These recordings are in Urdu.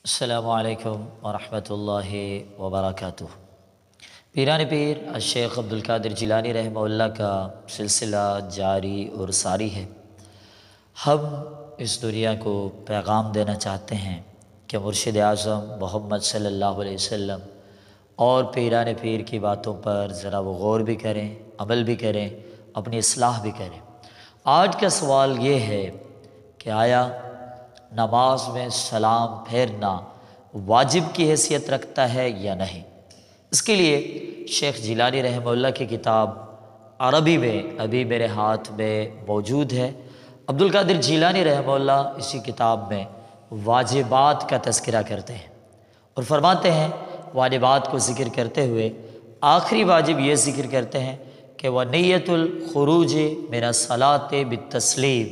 السلام علیکم ورحمۃ اللہ وبرکاتہ۔ پیران پیر الشیخ عبدالقادر جیلانی رحمہ اللہ کا سلسلہ جاری اور ساری ہے۔ ہم اس دنیا کو پیغام دینا چاہتے ہیں کہ مرشد اعظم محمد صلی اللہ علیہ وسلم اور پیران پیر کی باتوں پر ذرا وہ غور بھی کریں، عمل بھی کریں، اپنی اصلاح بھی کریں۔ آج کا سوال یہ ہے کہ آیا نماز میں سلام پھیرنا واجب کی حیثیت رکھتا ہے یا نہیں؟ اس کے لیے شیخ جیلانی رحمہ اللہ کی کتاب عربی میں ابھی میرے ہاتھ میں موجود ہے۔ عبدالقادر جیلانی رحمہ اللہ اسی کتاب میں واجبات کا تذکرہ کرتے ہیں اور فرماتے ہیں، واجبات کو ذکر کرتے ہوئے آخری واجب یہ ذکر کرتے ہیں کہ وَنِيَّةُ الْخُرُوجِ مِنَ الصَّلَاةِ بِالتَّسْلِيمِ،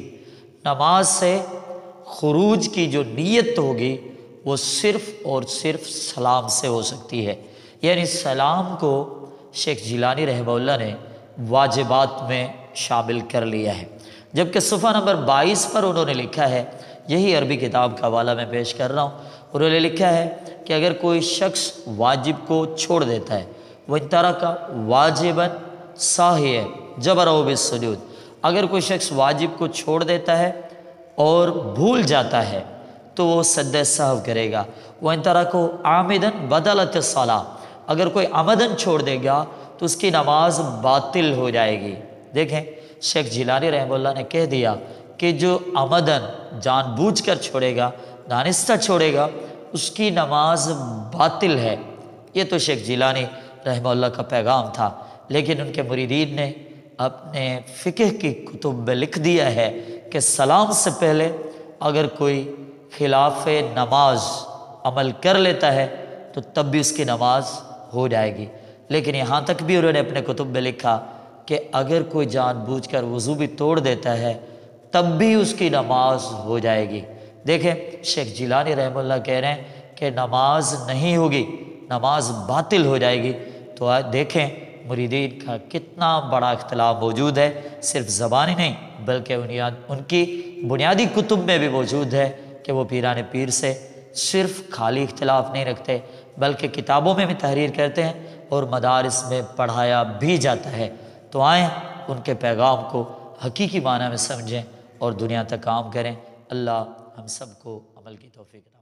نماز سے خروج کی جو نیت ہوگی وہ صرف اور صرف سلام سے ہو سکتی ہے۔ یعنی سلام کو شیخ جیلانی رحمہ اللہ نے واجبات میں شامل کر لیا ہے، جبکہ صفحہ نمبر 22 پر انہوں نے لکھا ہے، یہی عربی کتاب کا حوالہ میں پیش کر رہا ہوں، انہوں نے لکھا ہے کہ اگر کوئی شخص واجب کو چھوڑ دیتا ہے، وَإِن تَرَكَ وَاجِبًا سَاهِيًا جَبَرَهُ بِالسُّجُودِ، اگر کوئی شخص واجب کو چھوڑ دیتا ہے اور بھول جاتا ہے تو وہ سجدہ سہو کرے گا۔ وَإِن تَرَكَهُ عَامِدًا بَطَلَتِ الصَّلَاةُ، اگر کوئی عمدن چھوڑ دے گا تو اس کی نماز باطل ہو جائے گی۔ دیکھیں شیخ جیلانی رحمہ اللہ نے کہہ دیا کہ جو عمدن جان بوجھ کر چھوڑے گا، دانستہ چھوڑے گا، اس کی نماز باطل ہے۔ یہ تو شیخ جیلانی رحمہ اللہ کا پیغام تھا، لیکن ان کے مریدین نے اپنے فقہ کی کتب میں لکھ دیا ہے کہ سلام سے پہلے اگر کوئی خلاف نماز عمل کر لیتا ہے تو تب بھی اس کی نماز ہو جائے گی۔ لیکن یہاں تک بھی انہوں نے اپنے کتب میں لکھا کہ اگر کوئی جان بوجھ کر وضو بھی توڑ دیتا ہے تب بھی اس کی نماز ہو جائے گی۔ دیکھیں شیخ جیلانی رحمہ اللہ کہہ رہے ہیں کہ نماز نہیں ہوگی، نماز باطل ہو جائے گی۔ تو آج دیکھیں مریدین کا کتنا بڑا اختلاف موجود ہے، صرف زبانی نہیں بلکہ ان کی بنیادی کتب میں بھی موجود ہے کہ وہ پیران پیر سے صرف خالی اختلاف نہیں رکھتے بلکہ کتابوں میں بھی تحریر کرتے ہیں اور مدارس میں پڑھایا بھی جاتا ہے۔ تو آئیں ان کے پیغام کو حقیقی معنی میں سمجھیں اور دنیا تک کام کریں۔ اللہ ہم سب کو عمل کی توفیق دے۔